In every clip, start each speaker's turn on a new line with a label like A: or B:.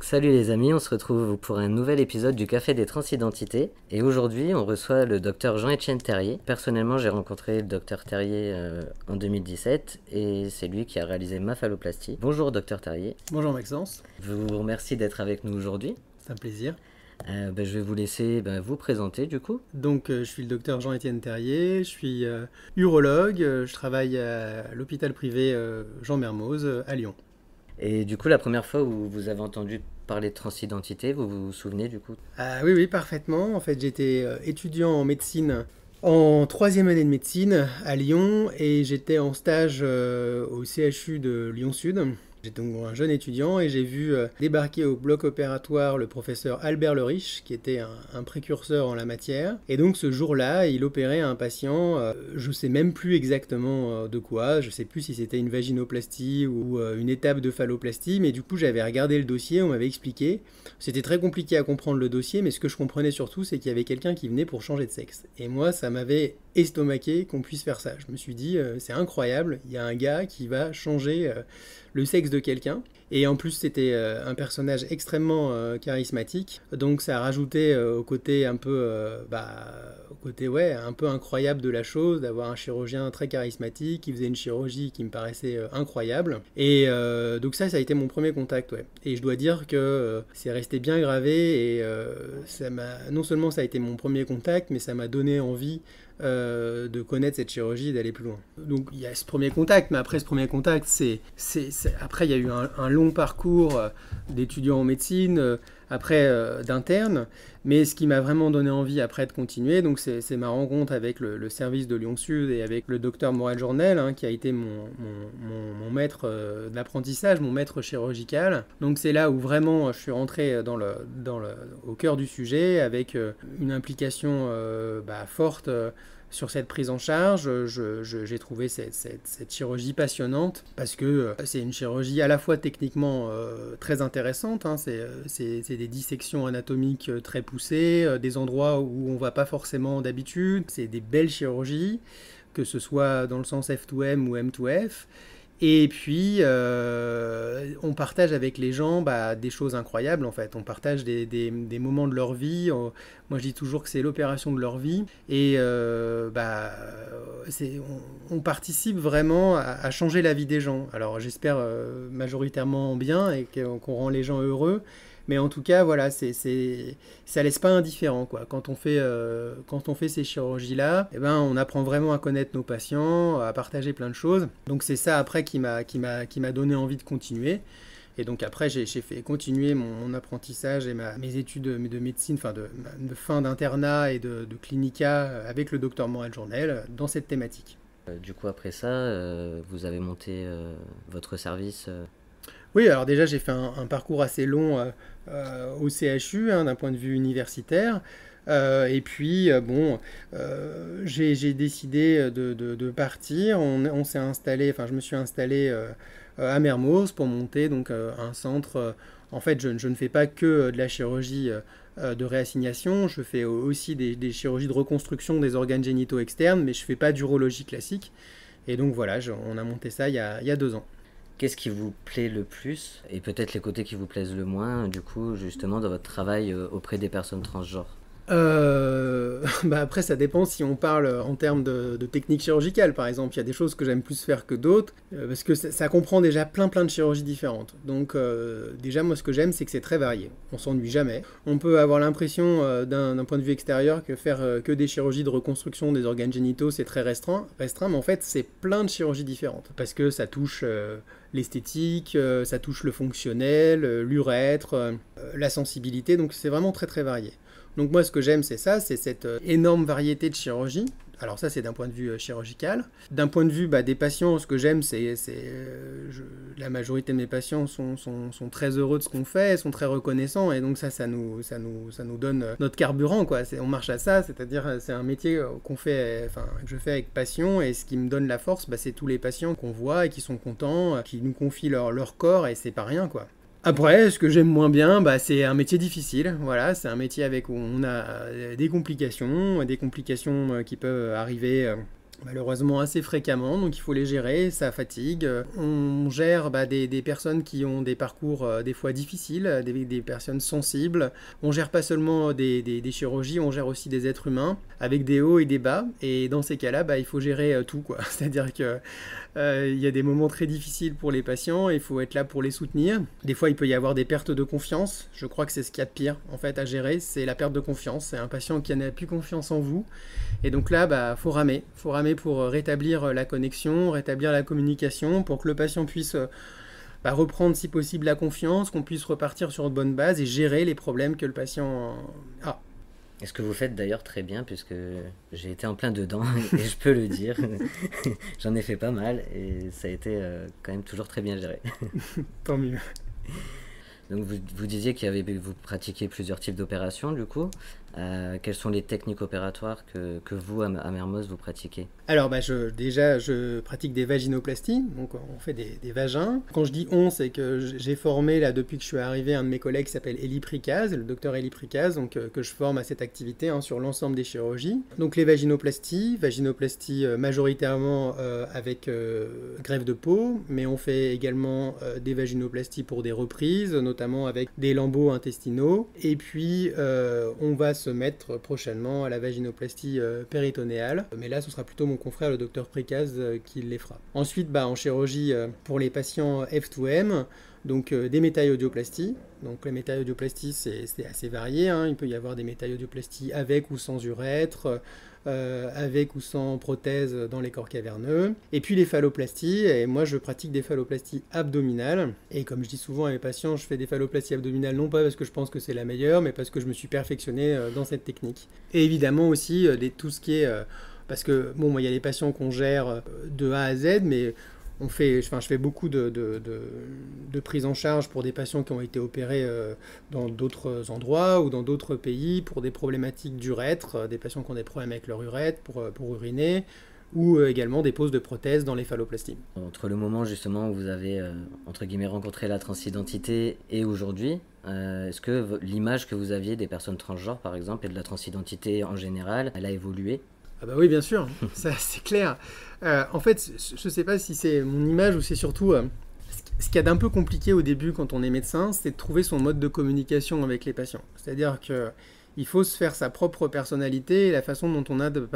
A: Salut les amis, on se retrouve pour un nouvel épisode du Café des Transidentités. Et aujourd'hui, on reçoit le docteur Jean-Étienne Terrier. Personnellement, j'ai rencontré le docteur Terrier en 2017 et c'est lui qui a réalisé ma phalloplastie. Bonjour docteur Terrier.
B: Bonjour Maxence.
A: Je vous remercie d'être avec nous aujourd'hui.
B: C'est un plaisir.
A: Je vais vous laisser vous présenter du coup.
B: Donc, je suis le docteur Jean-Étienne Terrier, je suis urologue, je travaille à l'hôpital privé Jean Mermoz à Lyon.
A: Et du coup, la première fois où vous avez entendu parler de transidentité, vous vous souvenez du coup?
B: Ah oui, parfaitement. En fait, j'étais étudiant en médecine en 3e année de médecine à Lyon et j'étais en stage au CHU de Lyon-Sud. J'étais donc un jeune étudiant et j'ai vu débarquer au bloc opératoire le professeur Albert Leriche, qui était un précurseur en la matière. Et donc ce jour-là, il opérait un patient, je sais même plus exactement de quoi, je sais plus si c'était une vaginoplastie ou une étape de phalloplastie, mais du coup j'avais regardé le dossier, on m'avait expliqué. C'était très compliqué à comprendre le dossier, mais ce que je comprenais surtout, c'est qu'il y avait quelqu'un qui venait pour changer de sexe. Et moi, ça m'avait estomaqué qu'on puisse faire ça. Je me suis dit, c'est incroyable, il y a un gars qui va changer le sexe de quelqu'un. Et en plus, c'était un personnage extrêmement charismatique. Donc ça a rajouté au côté un peu, un peu incroyable de la chose, d'avoir un chirurgien très charismatique qui faisait une chirurgie qui me paraissait incroyable. Et donc ça a été mon premier contact, ouais. Et je dois dire que c'est resté bien gravé et non seulement ça a été mon premier contact, mais ça m'a donné envie de connaître cette chirurgie et d'aller plus loin. Donc il y a ce premier contact, mais après ce premier contact, après il y a eu un long parcours d'étudiant en médecine, après d'interne, mais ce qui m'a vraiment donné envie après de continuer, donc c'est ma rencontre avec le service de Lyon-Sud et avec le docteur Morel-Journel, qui a été mon maître d'apprentissage, mon maître chirurgical. Donc c'est là où vraiment je suis rentré au cœur du sujet avec une implication forte sur cette prise en charge. J'ai trouvé cette chirurgie passionnante parce que c'est une chirurgie à la fois techniquement très intéressante, c'est des dissections anatomiques très poussées, des endroits où on ne va pas forcément d'habitude, c'est des belles chirurgies, que ce soit dans le sens F2M ou M2F. Et puis, on partage avec les gens des choses incroyables, en fait. On partage des moments de leur vie. Moi, je dis toujours que c'est l'opération de leur vie. Et on participe vraiment à changer la vie des gens. Alors, j'espère majoritairement bien et qu'on rend les gens heureux. Mais en tout cas, voilà, ça laisse pas indifférent, quoi. Quand on fait ces chirurgies-là, on apprend vraiment à connaître nos patients, à partager plein de choses. Donc c'est ça après qui m'a donné envie de continuer. Et donc après, j'ai fait continuer mon apprentissage et mes études de médecine, de fin d'internat et de clinica avec le docteur Morel-Journel dans cette thématique.
A: Du coup, après ça, vous avez monté votre service
B: Oui, alors déjà j'ai fait un parcours assez long au CHU d'un point de vue universitaire. Et puis j'ai décidé de partir. On s'est installé, je me suis installé à Mermoz pour monter donc un centre. En fait, je ne fais pas que de la chirurgie de réassignation, je fais aussi des chirurgies de reconstruction des organes génitaux externes, mais je ne fais pas d'urologie classique. Et donc voilà, on a monté ça il y a 2 ans.
A: Qu'est-ce qui vous plaît le plus et peut-être les côtés qui vous plaisent le moins, du coup, justement, dans votre travail auprès des personnes transgenres?
B: Après ça dépend si on parle en termes de technique chirurgicale par exemple. Il y a des choses que j'aime plus faire que d'autres parce que ça comprend déjà plein de chirurgies différentes. Donc déjà moi ce que j'aime c'est que c'est très varié, on s'ennuie jamais. On peut avoir l'impression d'un point de vue extérieur que faire que des chirurgies de reconstruction des organes génitaux c'est très restreint, mais en fait c'est plein de chirurgies différentes parce que ça touche l'esthétique, ça touche le fonctionnel, l'urètre, la sensibilité, donc c'est vraiment très varié. Donc moi ce que j'aime c'est ça, c'est cette énorme variété de chirurgie. Alors ça c'est d'un point de vue chirurgical. D'un point de vue des patients, ce que j'aime c'est la majorité de mes patients sont très heureux de ce qu'on fait, sont très reconnaissants et donc ça nous donne notre carburant quoi. On marche à ça, c'est-à-dire c'est un métier que je fais avec passion et ce qui me donne la force c'est tous les patients qu'on voit et qui sont contents, qui nous confient leur corps et c'est pas rien quoi. Après, ce que j'aime moins bien, c'est un métier difficile. Voilà, c'est un métier où on a des complications qui peuvent arriver malheureusement assez fréquemment, donc il faut les gérer, ça fatigue. On gère des personnes qui ont des parcours des fois difficiles, des personnes sensibles. On gère pas seulement des chirurgies, on gère aussi des êtres humains, avec des hauts et des bas. Et dans ces cas-là, il faut gérer tout, quoi. C'est-à-dire que il y a des moments très difficiles pour les patients, et il faut être là pour les soutenir. Des fois, il peut y avoir des pertes de confiance. Je crois que c'est ce qu'il y a de pire, en fait, à gérer, c'est la perte de confiance. C'est un patient qui n'a plus confiance en vous. Et donc là, faut ramer pour rétablir la connexion, rétablir la communication, pour que le patient puisse reprendre si possible la confiance, qu'on puisse repartir sur de bonnes bases et gérer les problèmes que le patient a.
A: Et ce que vous faites d'ailleurs très bien, puisque j'ai été en plein dedans, et je peux le dire. J'en ai fait pas mal, et ça a été quand même toujours très bien géré.
B: Tant mieux.
A: Donc vous disiez vous pratiquiez plusieurs types d'opérations, du coup. Quelles sont les techniques opératoires que vous, à Mermoz, vous pratiquez?
B: Alors, je pratique des vaginoplasties, donc on fait des vagins. Quand je dis on, c'est que j'ai formé, là, depuis que je suis arrivé, un de mes collègues qui s'appelle Elie Pricaz, le docteur Elie Pricaz, donc, que je forme à cette activité sur l'ensemble des chirurgies. Donc les vaginoplasties majoritairement avec greffe de peau, mais on fait également des vaginoplasties pour des reprises, notamment avec des lambeaux intestinaux. Et puis, on va se mettre prochainement à la vaginoplastie péritonéale, mais là ce sera plutôt mon confrère le docteur Pricaz qui les fera. Ensuite, en chirurgie pour les patients F2M, donc des métaillodioplasties. Donc les métaillodioplasties, c'est assez varié, hein. Il peut y avoir des métaillodioplasties avec ou sans urètre, avec ou sans prothèse dans les corps caverneux. Et puis les phalloplasties, et moi je pratique des phalloplasties abdominales. Et comme je dis souvent à mes patients, je fais des phalloplasties abdominales non pas parce que je pense que c'est la meilleure, mais parce que je me suis perfectionné dans cette technique. Et évidemment aussi tout ce qui est... parce que, il y a les patients qu'on gère de A à Z, mais je fais beaucoup de prise en charge pour des patients qui ont été opérés dans d'autres endroits ou dans d'autres pays pour des problématiques d'urètre, des patients qui ont des problèmes avec leur urètre pour uriner, ou également des poses de prothèses dans les phalloplasties.
A: Entre le moment justement où vous avez entre guillemets rencontré la transidentité et aujourd'hui, est-ce que l'image que vous aviez des personnes transgenres par exemple et de la transidentité en général, elle a évolué?
B: Ah bah oui, bien sûr, ça c'est clair. En fait, je ne sais pas si c'est mon image ou c'est surtout... ce qu'il y a d'un peu compliqué au début quand on est médecin, c'est de trouver son mode de communication avec les patients. C'est-à-dire qu'il faut se faire sa propre personnalité et la façon dont on a de...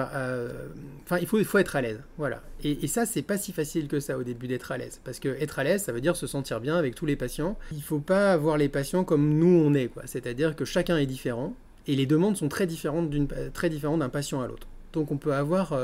B: il faut être à l'aise, voilà. Et ça, c'est pas si facile que ça au début d'être à l'aise. Parce que être à l'aise, ça veut dire se sentir bien avec tous les patients. Il ne faut pas voir les patients comme nous on est, quoi. C'est-à-dire que chacun est différent et les demandes sont très différentes d'un patient à l'autre. Donc on peut avoir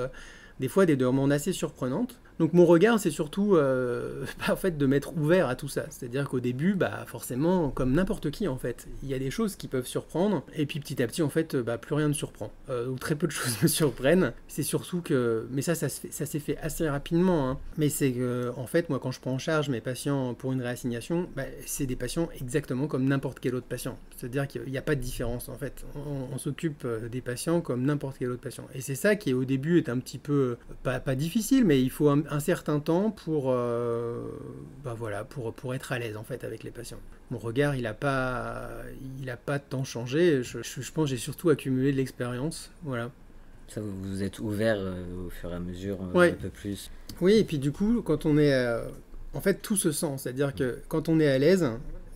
B: des fois des demandes assez surprenantes. Donc mon regard, c'est surtout en fait, de m'être ouvert à tout ça. C'est-à-dire qu'au début, forcément, comme n'importe qui, en fait, il y a des choses qui peuvent surprendre. Et puis petit à petit, en fait, plus rien ne surprend. Ou très peu de choses me surprennent. C'est surtout que... Mais ça s'est fait assez rapidement. Hein. Mais c'est que, en fait, moi, quand je prends en charge mes patients pour une réassignation, c'est des patients exactement comme n'importe quel autre patient. C'est-à-dire qu'il n'y a pas de différence, en fait. On s'occupe des patients comme n'importe quel autre patient. Et c'est ça qui, au début, est un petit peu... Pas difficile, mais il faut un certain temps pour être à l'aise en fait avec les patients. Mon regard, il a pas tant changé. Je pense que j'ai surtout accumulé de l'expérience. Voilà.
A: Ça, vous vous êtes ouvert au fur et à mesure
B: ouais.
A: Un peu plus.
B: Oui, et puis du coup, quand on est... en fait, tout se sent. C'est-à-dire que quand on est à l'aise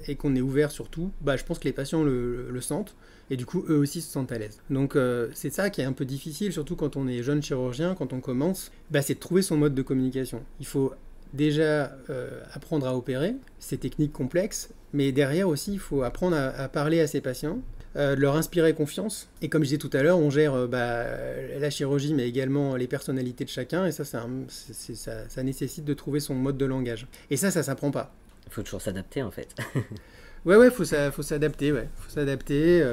B: et qu'on est ouvert sur tout, je pense que les patients le sentent. Et du coup, eux aussi se sentent à l'aise. Donc, c'est ça qui est un peu difficile, surtout quand on est jeune chirurgien, quand on commence, c'est de trouver son mode de communication. Il faut déjà apprendre à opérer, c'est technique complexe, mais derrière aussi, il faut apprendre à parler à ses patients, leur inspirer confiance. Et comme je disais tout à l'heure, on gère la chirurgie, mais également les personnalités de chacun, et ça nécessite de trouver son mode de langage. Et ça s'apprend pas.
A: Il faut toujours s'adapter, en fait.
B: Ouais, faut s'adapter, ouais. Faut s'adapter,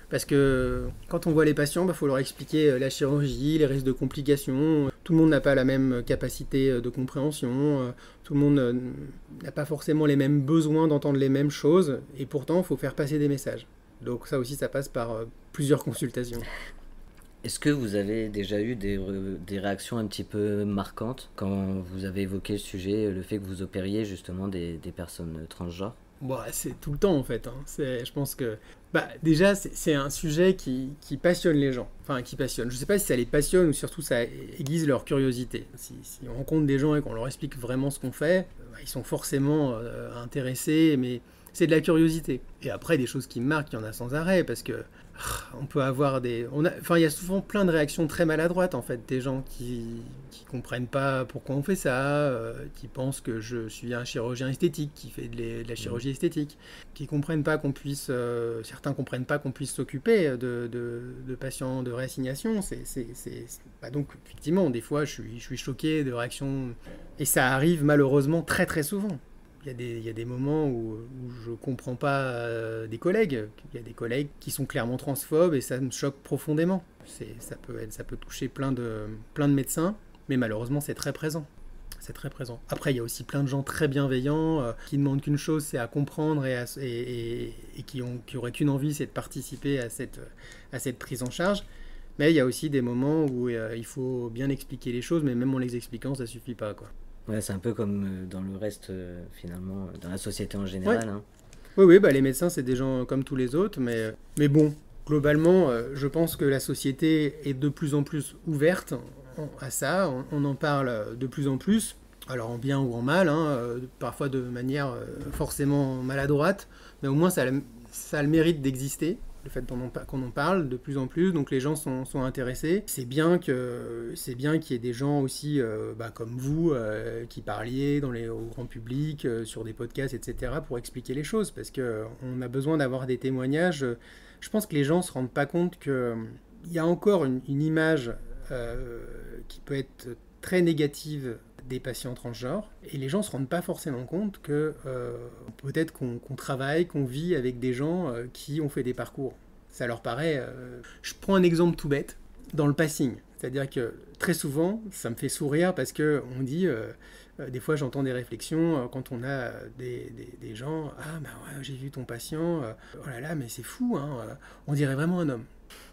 B: parce que quand on voit les patients, faut leur expliquer la chirurgie, les risques de complications. Tout le monde n'a pas la même capacité de compréhension, tout le monde n'a pas forcément les mêmes besoins d'entendre les mêmes choses, et pourtant, il faut faire passer des messages. Donc ça aussi, ça passe par plusieurs consultations.
A: Est-ce que vous avez déjà eu des réactions un petit peu marquantes quand vous avez évoqué le sujet, le fait que vous opériez justement des personnes transgenres?
B: C'est tout le temps en fait. Hein. Je pense que déjà c'est un sujet qui passionne les gens. Enfin qui passionne. Je sais pas si ça les passionne ou surtout ça aiguise leur curiosité. Si on rencontre des gens et qu'on leur explique vraiment ce qu'on fait, ils sont forcément intéressés, mais c'est de la curiosité. Et après des choses qui me marquent, il y en a sans arrêt parce que on peut avoir il y a souvent plein de réactions très maladroites en fait, des gens qui comprennent pas pourquoi on fait ça, qui pensent que je suis un chirurgien esthétique qui fait de la chirurgie esthétique, qui comprennent pas qu'on puisse, certains comprennent pas qu'on puisse s'occuper de patients de réassignation. Donc effectivement, des fois, je suis choqué de réactions et ça arrive malheureusement très très souvent. Il y a des moments où je ne comprends pas des collègues. Il y a des collègues qui sont clairement transphobes et ça me choque profondément. Ça peut toucher plein de médecins, mais malheureusement c'est très présent. C'est très présent. Après, il y a aussi plein de gens très bienveillants qui demandent qu'une chose, c'est à comprendre et qui auraient qu'une envie, c'est de participer à cette prise en charge. Mais il y a aussi des moments où il faut bien expliquer les choses, mais même en les expliquant, ça ne suffit pas, quoi.
A: Ouais, c'est un peu comme dans le reste, finalement, dans la société en général.
B: Ouais.
A: Hein.
B: Oui, les médecins, c'est des gens comme tous les autres, mais bon, globalement, je pense que la société est de plus en plus ouverte à ça, on en parle de plus en plus, alors en bien ou en mal, hein, parfois de manière forcément maladroite, mais au moins ça a le mérite d'exister. Le fait qu'on en parle de plus en plus, donc les gens sont intéressés. C'est bien qu'il y ait des gens aussi comme vous qui parliez au grand public, sur des podcasts, etc. pour expliquer les choses, parce qu'on a besoin d'avoir des témoignages. Je pense que les gens ne se rendent pas compte qu'il y a encore une image qui peut être très négative des patients transgenres, et les gens ne se rendent pas forcément compte que peut-être qu'on travaille, qu'on vit avec des gens qui ont fait des parcours. Ça leur paraît... Je prends un exemple tout bête, dans le passing. C'est-à-dire que très souvent, ça me fait sourire parce qu'on dit... des fois, j'entends des réflexions quand on a des gens... « Ah, ouais, j'ai vu ton patient, oh là là, mais c'est fou, hein, on dirait vraiment un homme. »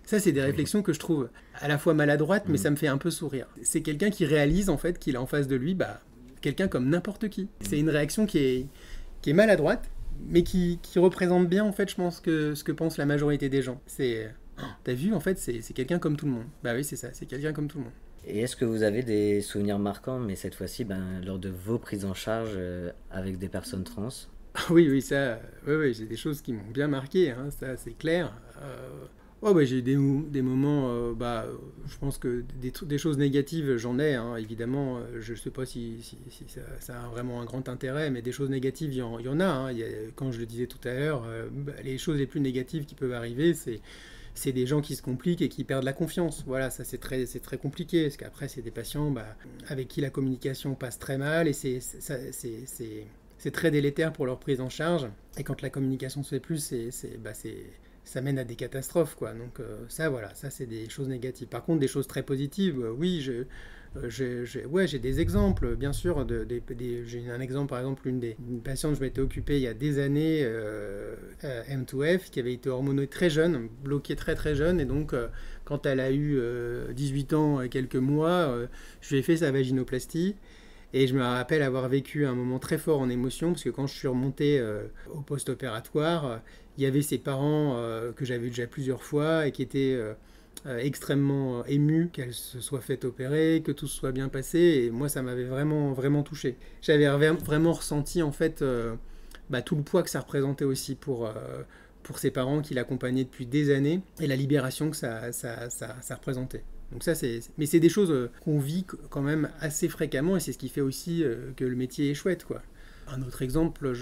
B: Ça, c'est des réflexions que je trouve à la fois maladroites, mais ça me fait un peu sourire. C'est quelqu'un qui réalise en fait qu'il a en face de lui quelqu'un comme n'importe qui. C'est une réaction qui est maladroite, mais qui représente bien en fait, je pense, ce que pense la majorité des gens. T'as vu, en fait, c'est quelqu'un comme tout le monde. Bah oui, c'est ça, c'est quelqu'un comme tout le monde.
A: Et est-ce que vous avez des souvenirs marquants, mais cette fois-ci, lors de vos prises en charge avec des personnes trans ?
B: Oui, ça, oui, j'ai des choses qui m'ont bien marqué, hein, ça c'est clair. J'ai eu des moments, je pense que des choses négatives, j'en ai, hein, évidemment. Je ne sais pas si ça a vraiment un grand intérêt, mais des choses négatives, il y en a. Hein. Quand je le disais tout à l'heure, les choses les plus négatives qui peuvent arriver, c'est des gens qui se compliquent et qui perdent la confiance. Voilà, ça c'est très compliqué, parce qu'après, c'est des patients avec qui la communication passe très mal, et c'est très délétère pour leur prise en charge. Et quand la communication ne se fait plus, ça mène à des catastrophes, quoi. Donc ça c'est des choses négatives. Par contre, des choses très positives, oui, j'ai des exemples, bien sûr. J'ai un exemple, par exemple, une patiente que je m'étais occupée il y a des années, M2F, qui avait été hormonée très jeune, bloquée très très jeune, et donc quand elle a eu 18 ans et quelques mois, je lui ai fait sa vaginoplastie. Et je me rappelle avoir vécu un moment très fort en émotion, parce que quand je suis remonté au post-opératoire, il y avait ses parents que j'avais déjà plusieurs fois et qui étaient extrêmement émus qu'elle se soit faite opérer, que tout se soit bien passé. Et moi, ça m'avait vraiment, vraiment touché. J'avais vraiment ressenti en fait tout le poids que ça représentait aussi pour ses parents qui l'accompagnaient depuis des années et la libération que ça représentait. Donc ça, mais c'est des choses qu'on vit quand même assez fréquemment, et c'est ce qui fait aussi que le métier est chouette, quoi. Un autre exemple,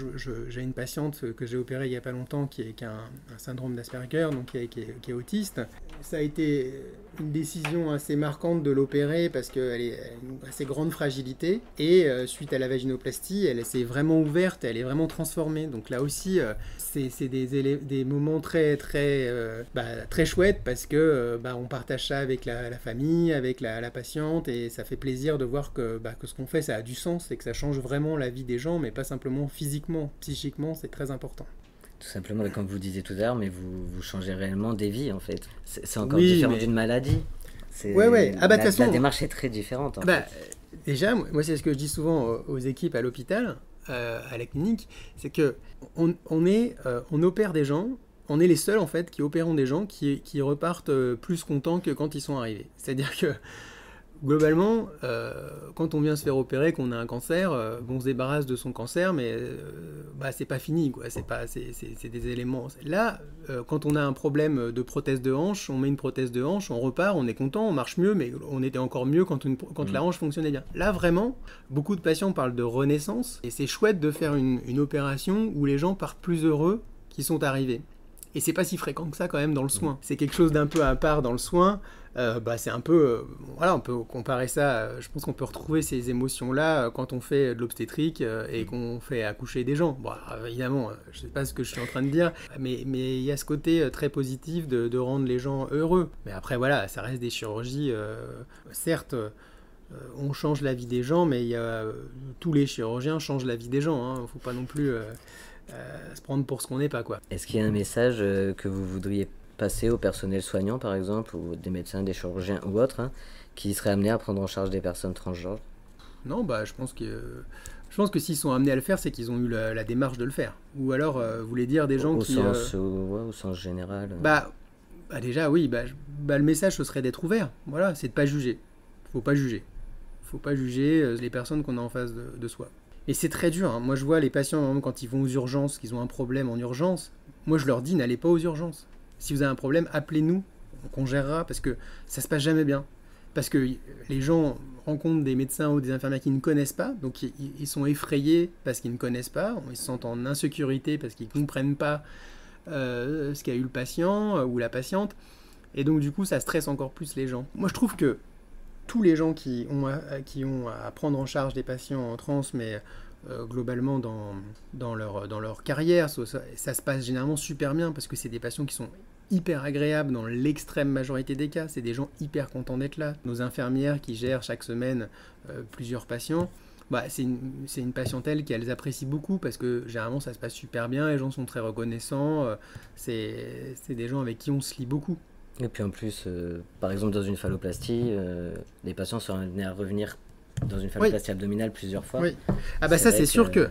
B: j'ai une patiente que j'ai opérée il n'y a pas longtemps qui a un syndrome d'Asperger, donc qui est autiste. Ça a été une décision assez marquante de l'opérer parce qu'elle a une assez grande fragilité, et suite à la vaginoplastie, elle s'est vraiment ouverte, elle est vraiment transformée. Donc là aussi, c'est des moments très très chouettes parce que on partage ça avec la famille, avec la patiente, et ça fait plaisir de voir que ce qu'on fait, ça a du sens et que ça change vraiment la vie des gens, mais pas simplement physiquement, psychiquement, c'est très important.
A: Tout simplement, comme vous disiez tout à l'heure, mais vous changez réellement des vies en fait. C'est encore
B: oui,
A: différent d'une maladie.
B: Ouais. Ah,
A: la démarche est très différente en fait.
B: Déjà, moi c'est ce que je dis souvent aux équipes à l'hôpital. à la clinique, c'est que on opère des gens, on est les seuls en fait qui opérons des gens qui repartent plus contents que quand ils sont arrivés. C'est-à-dire que globalement, quand on vient se faire opérer, qu'on a un cancer, on se débarrasse de son cancer, mais c'est pas fini, quoi. C'est des éléments. Là, quand on a un problème de prothèse de hanche, on met une prothèse de hanche, on repart, on est content, on marche mieux, mais on était encore mieux quand la hanche fonctionnait bien. Là, vraiment, beaucoup de patients parlent de renaissance, et c'est chouette de faire une opération où les gens partent plus heureux qu'ils sont arrivés. Et c'est pas si fréquent que ça quand même dans le soin. C'est quelque chose d'un peu à part dans le soin. C'est un peu... on peut comparer ça... je pense qu'on peut retrouver ces émotions-là quand on fait de l'obstétrique et qu'on fait accoucher des gens. Bon, évidemment, je sais pas ce que je suis en train de dire, mais il y a ce côté très positif de rendre les gens heureux. Mais après, voilà, ça reste des chirurgies. Certes, on change la vie des gens, mais tous les chirurgiens changent la vie des gens. Hein. Faut pas non plus... se prendre pour ce qu'on n'est pas, quoi.
A: Est-ce qu'il y a un message que vous voudriez passer au personnel soignant, par exemple, ou des médecins, des chirurgiens ou autres, qui seraient amenés à prendre en charge des personnes transgenres?
B: Non, je pense que s'ils sont amenés à le faire, c'est qu'ils ont eu la démarche de le faire. Ou alors, vous voulez dire des gens
A: au sens général.
B: Déjà, oui, le message, ce serait d'être ouvert. Voilà, c'est de pas juger. Faut pas juger. Faut pas juger les personnes qu'on a en face de soi. Et c'est très dur. Hein. Moi, je vois les patients, même quand ils vont aux urgences, qu'ils ont un problème en urgence, moi, je leur dis, n'allez pas aux urgences. Si vous avez un problème, appelez-nous, on gérera, parce que ça se passe jamais bien. Parce que les gens rencontrent des médecins ou des infirmières qui ne connaissent pas, donc ils sont effrayés parce qu'ils ne connaissent pas, ils se sentent en insécurité parce qu'ils ne comprennent pas ce qu'a eu le patient ou la patiente, et donc du coup, ça stresse encore plus les gens. Moi, je trouve que tous les gens qui ont à prendre en charge des patients en trans, mais globalement dans leur carrière, ça se passe généralement super bien, parce que c'est des patients qui sont hyper agréables dans l'extrême majorité des cas. C'est des gens hyper contents d'être là. Nos infirmières qui gèrent chaque semaine plusieurs patients, c'est une patientèle qu'elles apprécient beaucoup, parce que généralement ça se passe super bien, les gens sont très reconnaissants, c'est des gens avec qui on se lie beaucoup.
A: Et puis en plus, par exemple dans une phalloplastie, les patients sont amenés à revenir dans une phalloplastie abdominale plusieurs fois.
B: Oui. C'est sûr que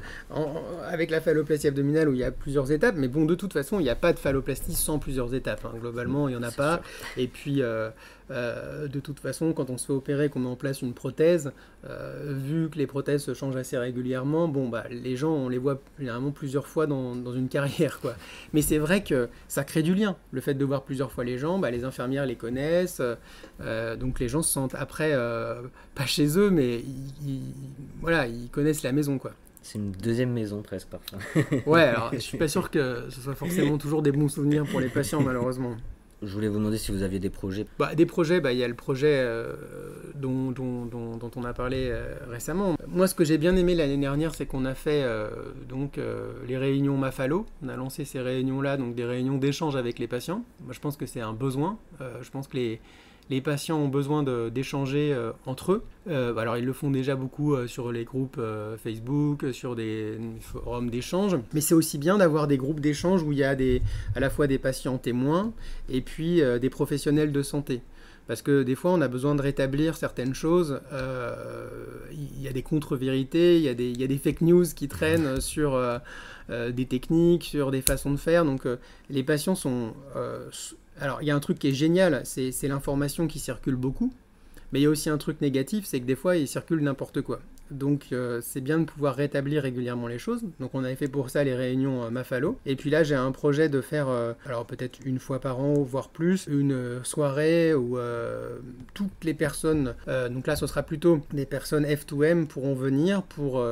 B: avec la phalloplastie abdominale où il y a plusieurs étapes, mais bon, de toute façon, il n'y a pas de phalloplastie sans plusieurs étapes. Hein. Globalement, il n'y en a pas. Sûr. Et puis, de toute façon, quand on se fait opérer, qu'on met en place une prothèse, vu que les prothèses se changent assez régulièrement, les gens, on les voit généralement plusieurs fois dans une carrière, quoi. Mais c'est vrai que ça crée du lien. Le fait de voir plusieurs fois les gens, les infirmières les connaissent, donc les gens se sentent après, pas chez eux, mais ils connaissent la maison, quoi.
A: C'est une deuxième maison presque parfois.
B: Ouais, alors je suis pas sûr que ce soit forcément toujours des bons souvenirs pour les patients, malheureusement.
A: Je voulais vous demander si vous aviez des projets.
B: Des projets, il y a le projet dont on a parlé récemment. Moi, ce que j'ai bien aimé l'année dernière, c'est qu'on a fait les réunions Mafalo. On a lancé ces réunions-là, donc des réunions d'échange avec les patients. Moi, je pense que c'est un besoin. Je pense que les patients ont besoin d'échanger entre eux. Alors, ils le font déjà beaucoup sur les groupes Facebook, sur des forums d'échange. Mais c'est aussi bien d'avoir des groupes d'échange où il y a à la fois des patients témoins et puis des professionnels de santé. Parce que des fois, on a besoin de rétablir certaines choses. Il y a des contre-vérités, il y a des fake news qui traînent sur des techniques, sur des façons de faire. Donc, les patients sont... Alors, il y a un truc qui est génial, c'est l'information qui circule beaucoup, mais il y a aussi un truc négatif, c'est que des fois, il circule n'importe quoi. Donc, c'est bien de pouvoir rétablir régulièrement les choses. Donc, on avait fait pour ça les réunions Mafalo. Et puis là, j'ai un projet de faire, alors peut-être une fois par an, voire plus, une soirée où toutes les personnes, donc là, ce sera plutôt des personnes F2M pourront venir pour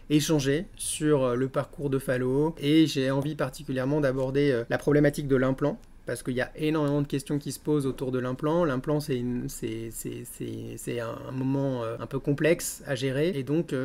B: échanger sur le parcours de Phallo. Et j'ai envie particulièrement d'aborder la problématique de l'implant, parce qu'il y a énormément de questions qui se posent autour de l'implant. L'implant, c'est un moment un peu complexe à gérer, et donc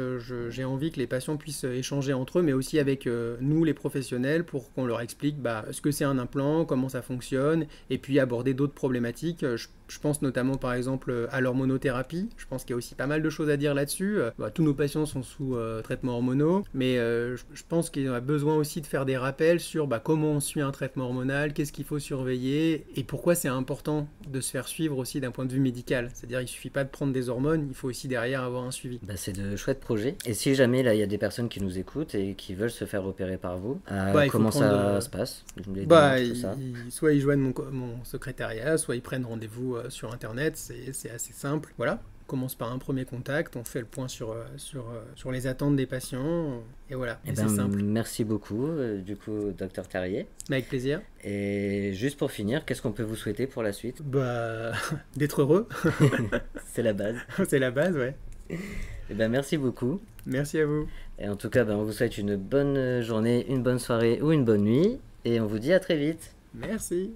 B: j'ai envie que les patients puissent échanger entre eux, mais aussi avec nous, les professionnels, pour qu'on leur explique ce que c'est un implant, comment ça fonctionne, et puis aborder d'autres problématiques. Je Je pense notamment par exemple à l'hormonothérapie. Je pense qu'il y a aussi pas mal de choses à dire là-dessus. Tous nos patients sont sous traitement hormonaux, mais je pense qu'il y a besoin aussi de faire des rappels sur comment on suit un traitement hormonal, qu'est-ce qu'il faut surveiller et pourquoi c'est important de se faire suivre aussi d'un point de vue médical. C'est-à-dire il suffit pas de prendre des hormones, il faut aussi derrière avoir un suivi.
A: C'est de chouettes projets. Et si jamais là il y a des personnes qui nous écoutent et qui veulent se faire opérer par vous, comment ça se passe?
B: Soit ils joignent mon secrétariat, soit ils prennent rendez-vous sur internet, c'est assez simple. Voilà, on commence par un premier contact, on fait le point sur les attentes des patients, et voilà, c'est simple.
A: Merci beaucoup, du coup, Dr Terrier.
B: Avec plaisir.
A: Et juste pour finir, qu'est-ce qu'on peut vous souhaiter pour la suite?
B: D'être heureux.
A: C'est la base.
B: C'est la base, ouais.
A: Merci beaucoup.
B: Merci à vous.
A: Et en tout cas, on vous souhaite une bonne journée, une bonne soirée ou une bonne nuit, et on vous dit à très vite.
B: Merci.